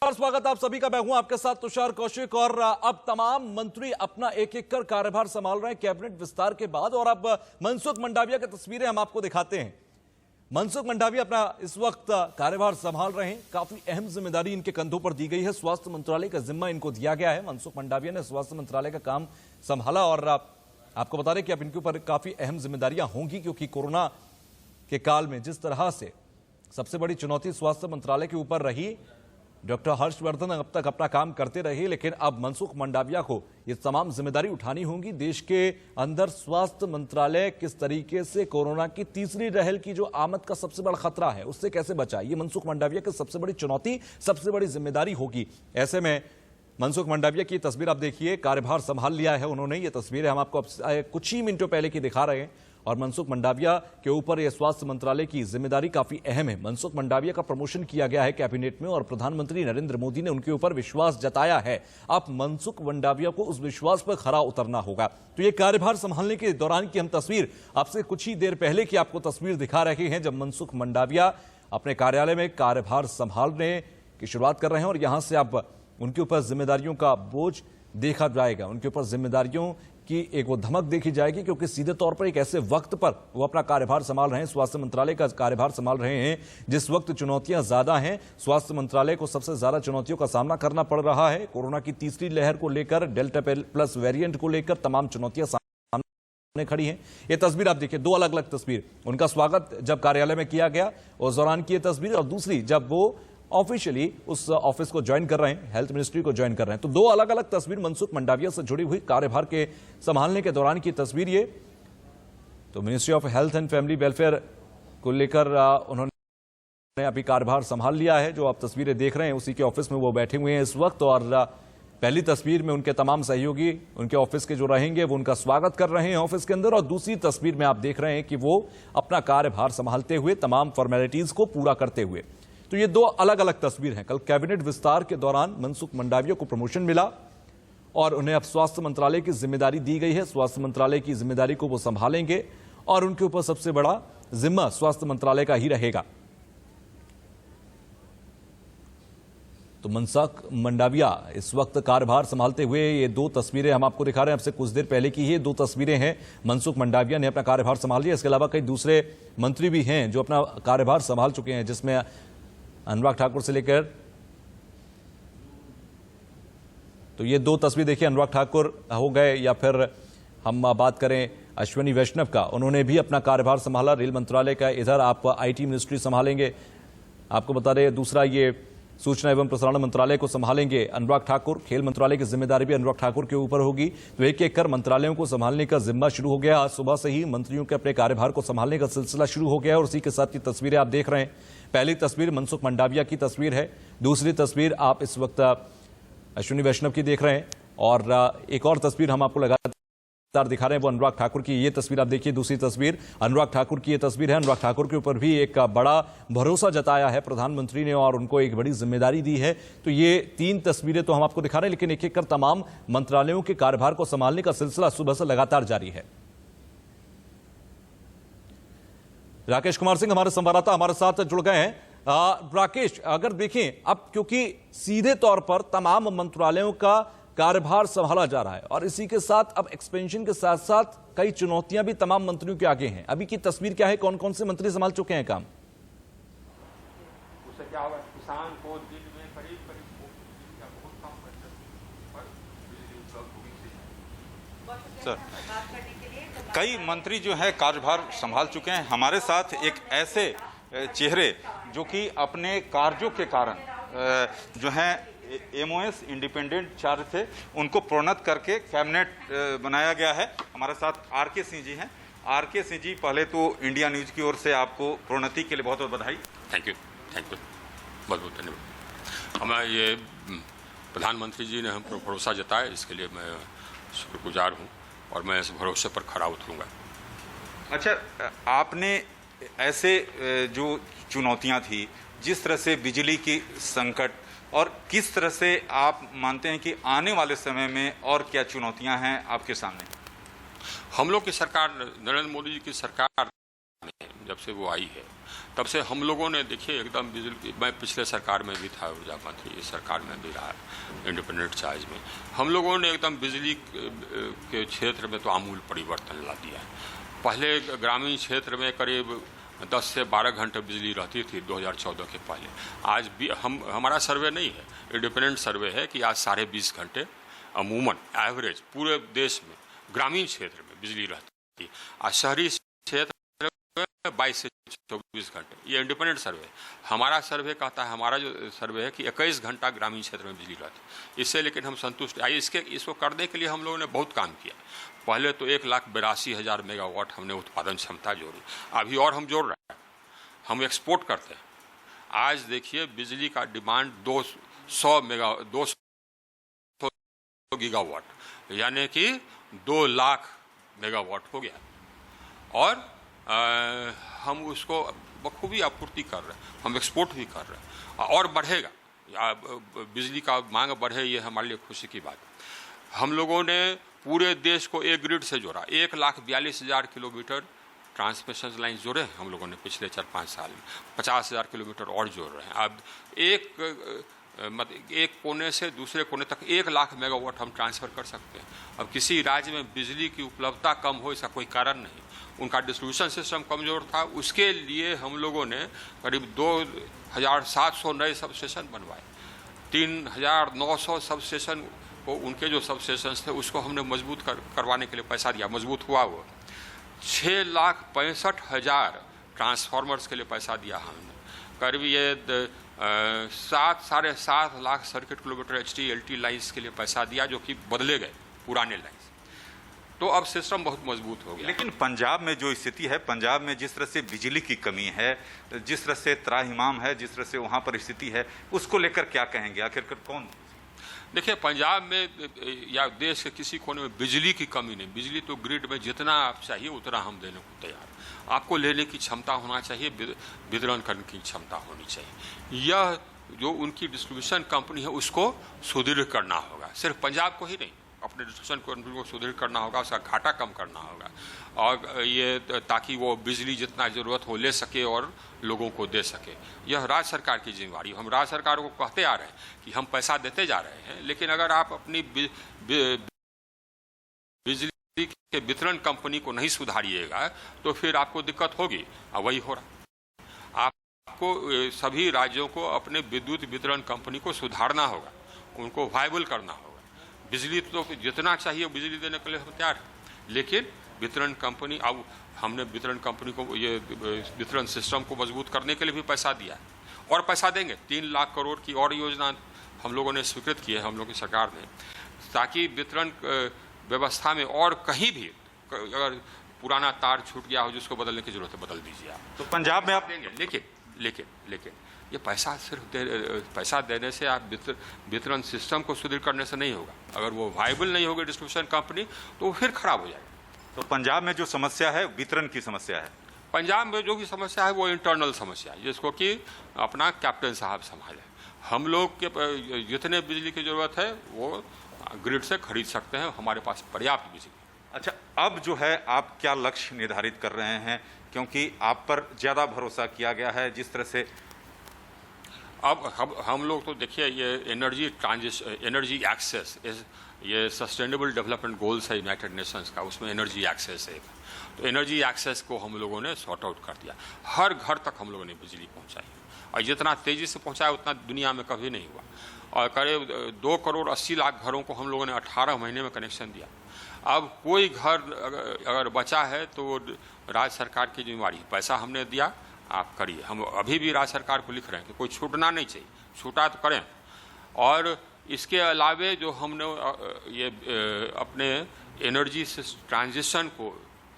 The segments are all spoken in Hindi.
स्वागत आप सभी का। मैं हूं आपके साथ तुषार कौशिक और अब तमाम मंत्री अपना एक एक कर कार्यभार संभाल रहे हैं कैबिनेट विस्तार के बाद। और अब मनसुख मंडाविया की तस्वीरें हम आपको दिखाते हैं। मनसुख मंडाविया अपना इस वक्त कार्यभार संभाल रहे हैं। काफी अहम जिम्मेदारी इनके कंधों पर दी गई है। स्वास्थ्य मंत्रालय का जिम्मा इनको दिया गया है। मनसुख मंडाविया ने स्वास्थ्य मंत्रालय का काम संभाला और आपको बता दें कि अब इनके ऊपर काफी अहम जिम्मेदारियां होंगी, क्योंकि कोरोना के काल में जिस तरह से सबसे बड़ी चुनौती स्वास्थ्य मंत्रालय के ऊपर रही, डॉक्टर हर्षवर्धन अब तक अपना काम करते रहे, लेकिन अब मनसुख मंडाविया को ये तमाम जिम्मेदारी उठानी होगी। देश के अंदर स्वास्थ्य मंत्रालय किस तरीके से कोरोना की तीसरी लहर की जो आमद का सबसे बड़ा खतरा है उससे कैसे बचाए, ये मनसुख मंडाविया की सबसे बड़ी चुनौती, सबसे बड़ी जिम्मेदारी होगी। ऐसे में मनसुख मंडाविया की तस्वीर आप देखिए, कार्यभार संभाल लिया है उन्होंने। ये तस्वीरें हम आपको कुछ ही मिनटों पहले की दिखा रहे हैं और मनसुख मंडाविया के ऊपर यह स्वास्थ्य मंत्रालय की जिम्मेदारी काफी अहम है। मनसुख मंडाविया का प्रमोशन किया गया है कैबिनेट में और प्रधानमंत्री नरेंद्र मोदी ने उनके ऊपर विश्वास जताया है। अब मनसुख मंडाविया को उस विश्वास पर खरा उतरना होगा। तो ये कार्यभार संभालने के दौरान की हम तस्वीर आपसे कुछ ही देर पहले की आपको तस्वीर दिखा रहे हैं, जब मनसुख मंडाविया अपने कार्यालय में कार्यभार संभालने की शुरुआत कर रहे हैं और यहां से अब उनके ऊपर जिम्मेदारियों का बोझ देखा जाएगा, उनके ऊपर जिम्मेदारियों की एक वो धमक देखी जाएगी, क्योंकि सीधे तौर पर एक ऐसे वक्त पर वो अपना कार्यभार संभाल रहे हैं, स्वास्थ्य मंत्रालय का कार्यभार संभाल रहे हैं जिस वक्त चुनौतियां ज्यादा हैं। स्वास्थ्य मंत्रालय को सबसे ज्यादा चुनौतियों का सामना करना पड़ रहा है। कोरोना की तीसरी लहर को लेकर, डेल्टा प्लस वेरिएंट को लेकर तमाम चुनौतियां सामने खड़ी हैं। ये तस्वीर आप देखिए, दो अलग अलग तस्वीर। उनका स्वागत जब कार्यालय में किया गया उस दौरान की ये तस्वीर, और दूसरी जब वो ऑफिशियली उस ऑफिस को ज्वाइन कर रहे हैं, हेल्थ मिनिस्ट्री को ज्वाइन कर रहे हैं। तो दो अलग अलग तस्वीर मनसुख मंडाविया से जुड़ी हुई कार्यभार के संभालने के दौरान की तस्वीर ये। तो ministry of health and family welfare को लेकर उन्होंने अभी कार्यभार संभाल लिया है। जो आप तस्वीरें देख रहे हैं उसी के ऑफिस में वो बैठे हुए हैं इस वक्त। और पहली तस्वीर में उनके तमाम सहयोगी उनके ऑफिस के जो रहेंगे वो उनका स्वागत कर रहे हैं ऑफिस के अंदर, और दूसरी तस्वीर में आप देख रहे हैं कि वो अपना कार्यभार संभालते हुए, तमाम फॉर्मेलिटीज को पूरा करते हुए। तो ये दो अलग अलग तस्वीर हैं। कल कैबिनेट विस्तार के दौरान मनसुख मंडाविया को प्रमोशन मिला और उन्हें अब स्वास्थ्य मंत्रालय की जिम्मेदारी दी गई है। स्वास्थ्य मंत्रालय की जिम्मेदारी को वो संभालेंगे और उनके ऊपर सबसे बड़ा जिम्मा स्वास्थ्य मंत्रालय का ही रहेगा। तो मनसुख मंडाविया इस वक्त कार्यभार संभालते हुए ये दो तस्वीरें हम आपको दिखा रहे हैं। अब से कुछ देर पहले की ये दो तस्वीरें हैं। मनसुख मंडाविया ने अपना कार्यभार संभाल लिया। इसके अलावा कई दूसरे मंत्री भी हैं जो अपना कार्यभार संभाल चुके हैं, जिसमें अनुराग ठाकुर से लेकर, तो ये दो तस्वीर देखिए, अनुराग ठाकुर हो गए, या फिर हम बात करें अश्विनी वैष्णव का, उन्होंने भी अपना कार्यभार संभाला। रेल मंत्रालय का इधर आप आईटी मिनिस्ट्री संभालेंगे, आपको बता रहे। दूसरा ये सूचना एवं प्रसारण मंत्रालय को संभालेंगे अनुराग ठाकुर। खेल मंत्रालय की जिम्मेदारी भी अनुराग ठाकुर के ऊपर होगी। तो एक एक कर मंत्रालयों को संभालने का जिम्मा शुरू हो गया। आज सुबह से ही मंत्रियों के अपने कार्यभार को संभालने का सिलसिला शुरू हो गया और उसी के साथ की तस्वीरें आप देख रहे हैं। पहली तस्वीर मनसुख मंडाविया की तस्वीर है, दूसरी तस्वीर आप इस वक्त अश्विनी वैष्णव की देख रहे हैं, और एक और तस्वीर हम आपको लगातार दिखा रहे हैं वो अनुराग ठाकुर की। ये तस्वीर आप देखिए, दूसरी तस्वीर अनुराग ठाकुर की ये तस्वीर है। अनुराग ठाकुर के ऊपर भी एक बड़ा भरोसा जताया है प्रधानमंत्री ने और उनको एक बड़ी जिम्मेदारी दी है। तो ये तीन तस्वीरें तो हम आपको दिखा रहे हैं, लेकिन एक एक कर तमाम मंत्रालयों के कार्यभार को संभालने का सिलसिला सुबह से लगातार जारी है। राकेश कुमार सिंह हमारे संवाददाता हमारे साथ जुड़ गए हैं। राकेश, अगर देखें अब क्योंकि सीधे तौर पर तमाम मंत्रालयों का कार्यभार संभाला जा रहा है और इसी के साथ अब एक्सपेंशन के साथ साथ कई चुनौतियां भी तमाम मंत्रियों के आगे हैं, अभी की तस्वीर क्या है, कौन कौन से मंत्री संभाल चुके हैं काम? उससे क्या होगा, किसान को दिन में करीब बहुत काम करते हैं। सर, कई मंत्री जो है कार्यभार संभाल चुके हैं। हमारे साथ एक ऐसे चेहरे जो कि अपने कार्यों के कारण जो है एमओएस इंडिपेंडेंट चार्ज थे, उनको प्रोन्नत करके कैबिनेट बनाया गया है। हमारे साथ आरके सिंह जी हैं। आरके सिंह जी, पहले तो इंडिया न्यूज़ की ओर से आपको प्रोन्नति के लिए बहुत बहुत बधाई। थैंक यू, बहुत बहुत धन्यवाद। हमें ये प्रधानमंत्री जी ने हम पर भरोसा जताया, इसके लिए मैं शुक्रगुजार हूँ और मैं इस भरोसे पर खरा उतरूँगा। अच्छा, आपने ऐसे जो चुनौतियाँ थी, जिस तरह से बिजली की संकट, और किस तरह से आप मानते हैं कि आने वाले समय में और क्या चुनौतियां हैं आपके सामने? हम लोग की सरकार, नरेंद्र मोदी जी की सरकार में जब से वो आई है तब से हम लोगों ने देखिए एकदम बिजली, मैं पिछले सरकार में भी था ऊर्जा मंत्री, इस सरकार में भी रहा इंडिपेंडेंट चार्ज में, हम लोगों ने एकदम बिजली के क्षेत्र में तो आमूल परिवर्तन ला दिया है। पहले ग्रामीण क्षेत्र में करीब 10 से 12 घंटे बिजली रहती थी 2014 के पहले। आज भी हमारा सर्वे नहीं है, इंडिपेंडेंट सर्वे है कि आज 20.5 घंटे अमूमन एवरेज पूरे देश में ग्रामीण क्षेत्र में बिजली रहती है। आज शहरी क्षेत्र में 22 से 24 घंटे, ये इंडिपेंडेंट सर्वे है। हमारा सर्वे कहता है, हमारा जो सर्वे है कि 21 घंटा ग्रामीण क्षेत्र में बिजली रहती है। इससे लेकिन हम संतुष्ट आइए, इसको करने के लिए हम लोगों ने बहुत काम किया। पहले तो 1,82,000 मेगावाट हमने उत्पादन क्षमता जोड़ी, अभी और हम जोड़ रहे हैं, हम एक्सपोर्ट करते हैं। आज देखिए बिजली का डिमांड 200 गीगावाट, यानी कि 2 लाख मेगावाट हो गया, और हम उसको बखूबी आपूर्ति कर रहे हैं, हम एक्सपोर्ट भी कर रहे हैं और बढ़ेगा। बिजली का मांग बढ़े, ये हमारे लिए खुशी की बात है। हम लोगों ने पूरे देश को एक ग्रिड से जोड़ा, 1,42,000 किलोमीटर ट्रांसमिशन लाइन जोड़े हैं हम लोगों ने पिछले 4-5 साल में, 50,000 किलोमीटर और जोड़ रहे हैं। अब एक कोने से दूसरे कोने तक 1 लाख मेगावाट हम ट्रांसफ़र कर सकते हैं। अब किसी राज्य में बिजली की उपलब्धता कम हो, इसका कोई कारण नहीं, उनका डिस्ट्रीब्यूशन सिस्टम कमज़ोर था, उसके लिए हम लोगों ने करीब 2,700 नए सब स्टेशन बनवाए, 3,900 सब स्टेशन को, उनके जो सब स्टेशन थे उसको हमने मजबूत करवाने के लिए पैसा दिया, मजबूत हुआ वो। 6,65,000 ट्रांसफार्मर्स के लिए पैसा दिया हमने, करीब ये 7-7.5 lakh circuit kilometre HT-LT lines के लिए पैसा दिया, जो कि बदले गए पुराने लाइन्स। तो अब सिस्टम बहुत मजबूत हो गया। लेकिन पंजाब में जो स्थिति है, पंजाब में जिस तरह से बिजली की कमी है, जिस तरह से त्राहिमाम है, जिस तरह से वहाँ पर स्थिति है, उसको लेकर क्या कहेंगे? आखिरकार कौन? देखिए, पंजाब में या देश के किसी कोने में बिजली की कमी नहीं। बिजली तो ग्रिड में जितना आप चाहिए उतना हम देने को तैयार। आपको लेने की क्षमता होना चाहिए, वितरण करने की क्षमता होनी चाहिए। यह जो उनकी डिस्ट्रीब्यूशन कंपनी है उसको सुदृढ़ करना होगा, सिर्फ पंजाब को ही नहीं, अपने डिस्ट्रीब्यूशन कंपनी को सुदृढ़ करना होगा, उसका घाटा कम करना होगा, और ये ताकि वो बिजली जितना ज़रूरत हो ले सके और लोगों को दे सके। यह राज्य सरकार की जिम्मेवारी। हम राज्य सरकार को कहते आ रहे हैं कि हम पैसा देते जा रहे हैं, लेकिन अगर आप अपनी बिजली के वितरण कंपनी को नहीं सुधारिएगा तो फिर आपको दिक्कत होगी, और वही हो रहा। आपको सभी राज्यों को अपने विद्युत वितरण कंपनी को सुधारना होगा, उनको वायबल करना होगा। बिजली तो जितना चाहिए बिजली देने के लिए हम तैयार हैं, लेकिन वितरण कंपनी, अब हमने वितरण कंपनी को ये वितरण सिस्टम को मजबूत करने के लिए भी पैसा दिया है, और पैसा देंगे। 3 लाख करोड़ की और योजना हम लोगों ने स्वीकृत की है, हम लोग की सरकार ने, ताकि वितरण व्यवस्था में और कहीं भी अगर पुराना तार छूट गया हो जिसको बदलने की जरूरत है, बदल दीजिए आप। तो पंजाब में आप देंगे, लेकिन ये पैसा सिर्फ पैसा देने से आप वितरण सिस्टम को सुदृढ़ करने से नहीं होगा। अगर वो वायबल नहीं होगी डिस्ट्रीब्यूशन कंपनी तो वो फिर खराब हो जाएगा। तो पंजाब में जो समस्या है वितरण की समस्या है। पंजाब में जो भी समस्या है वो इंटरनल समस्या है, जिसको कि अपना कैप्टन साहब संभाले। हम लोग के जितने बिजली की जरूरत है वो ग्रिड से खरीद सकते हैं, हमारे पास पर्याप्त बिजली। अच्छा, अब जो है आप क्या लक्ष्य निर्धारित कर रहे हैं, क्योंकि आप पर ज़्यादा भरोसा किया गया है जिस तरह से? अब हम लोग तो देखिए, ये एनर्जी एक्सेस, ये सस्टेनेबल डेवलपमेंट गोल्स है यूनाइटेड नेशंस का, उसमें एनर्जी एक्सेस है। तो एनर्जी एक्सेस को हम लोगों ने सॉर्ट आउट कर दिया, हर घर तक हम लोगों ने बिजली पहुंचाई, और जितना तेज़ी से पहुंचाया उतना दुनिया में कभी नहीं हुआ। और करीब 2,80,00,000 घरों को हम लोगों ने 18 महीने में कनेक्शन दिया। अब कोई घर अगर बचा है तो राज्य सरकार की जिम्मेवारी है, पैसा हमने दिया, आप करिए। हम अभी भी राज्य सरकार को लिख रहे हैं कि कोई छूटना नहीं चाहिए, छूटा तो करें। और इसके अलावे जो हमने ये अपने एनर्जी से ट्रांजिशन को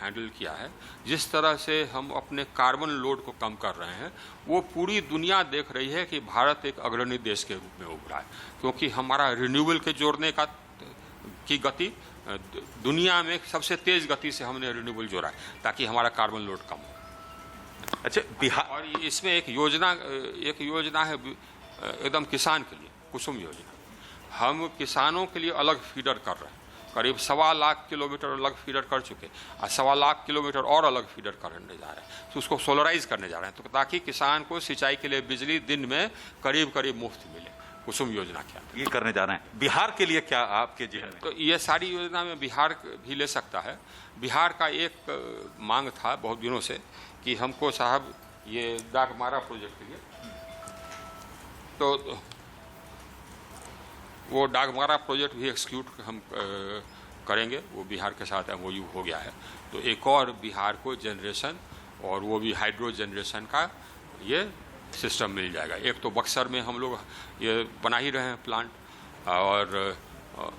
हैंडल किया है, जिस तरह से हम अपने कार्बन लोड को कम कर रहे हैं, वो पूरी दुनिया देख रही है कि भारत एक अग्रणी देश के रूप में उभरा है, क्योंकि हमारा रिन्यूएबल के जोड़ने की गति दुनिया में सबसे तेज गति से हमने रिन्यूएबल जोड़ा है, ताकि हमारा कार्बन लोड कम हो। अच्छा, बिहार, और इसमें एक योजना है एकदम किसान के लिए, कुसुम योजना। हम किसानों के लिए अलग फीडर कर रहे हैं, करीब 1.25 लाख किलोमीटर अलग फीडर कर चुके, और 1.25 लाख किलोमीटर और अलग फीडर करने जा रहे हैं। तो उसको सोलराइज करने जा रहे हैं, तो ताकि किसान को सिंचाई के लिए बिजली दिन में करीब करीब मुफ्त मिले। कुसुम योजना क्या ये करने जा रहे हैं। बिहार के लिए क्या आपके जेहन में? तो ये सारी योजना में बिहार भी ले सकता है। बिहार का एक मांग था बहुत दिनों से कि हमको साहब ये डाकमारा प्रोजेक्ट के लिए, तो वो डाकमारा प्रोजेक्ट भी एक्सिक्यूट हम करेंगे। वो बिहार के साथ MOU हो गया है। तो एक और बिहार को जनरेशन, और वो भी हाइड्रो जनरेशन का ये सिस्टम मिल जाएगा। एक तो बक्सर में हम लोग ये बना ही रहे हैं प्लांट, और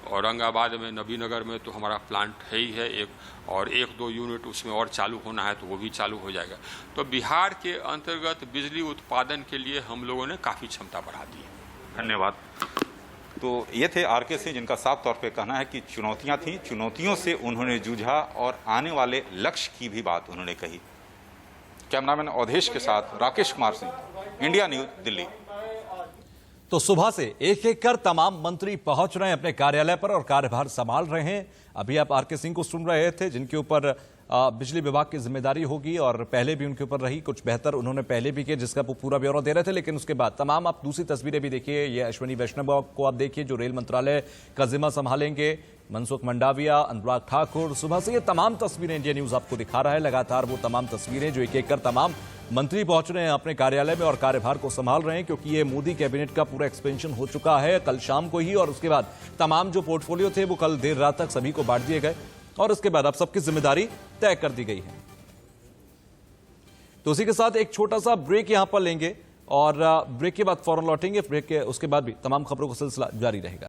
औरंगाबाद में नबीनगर में तो हमारा प्लांट है ही है एक, और 1-2 यूनिट उसमें और चालू होना है तो वो भी चालू हो जाएगा। तो बिहार के अंतर्गत बिजली उत्पादन के लिए हम लोगों ने काफ़ी क्षमता बढ़ा दी है। धन्यवाद। तो ये थे RK सिंह, जिनका साफ तौर पे कहना है कि चुनौतियां थीं, चुनौतियों से उन्होंने जूझा और आने वाले लक्ष्य की भी बात उन्होंने कही। कैमरामैन अवधेश के साथ राकेश कुमार सिंह, इंडिया न्यूज, दिल्ली। तो सुबह से एक एक कर तमाम मंत्री पहुंच रहे हैं अपने कार्यालय पर और कार्यभार संभाल रहे हैं। अभी आप RK सिंह को सुन रहे थे, जिनके ऊपर बिजली विभाग की जिम्मेदारी होगी और पहले भी उनके ऊपर रही, कुछ बेहतर उन्होंने पहले भी किया, जिसका वो पूरा ब्यौरा दे रहे थे। लेकिन उसके बाद तमाम आप दूसरी तस्वीरें भी देखिए। ये अश्विनी वैष्णव को आप देखिए, जो रेल मंत्रालय का जिम्मा संभालेंगे, मनसुख मंडाविया, अनुराग ठाकुर। सुबह से ये तमाम तस्वीरें इंडिया न्यूज आपको दिखा रहा है। लगातार वो तमाम तस्वीरें जो एक एक कर तमाम मंत्री पहुंच रहे हैं अपने कार्यालय में और कार्यभार को संभाल रहे हैं, क्योंकि ये मोदी कैबिनेट का पूरा एक्सपेंशन हो चुका है कल शाम को ही। और उसके बाद तमाम जो पोर्टफोलियो थे वो कल देर रात तक सभी को बांट दिए गए और उसके बाद अब सबकी जिम्मेदारी तय कर दी गई है। तो उसी के साथ एक छोटा सा ब्रेक यहां पर लेंगे और ब्रेक के बाद फौरन लौटेंगे। ब्रेक के उसके बाद भी तमाम खबरों का सिलसिला जारी रहेगा।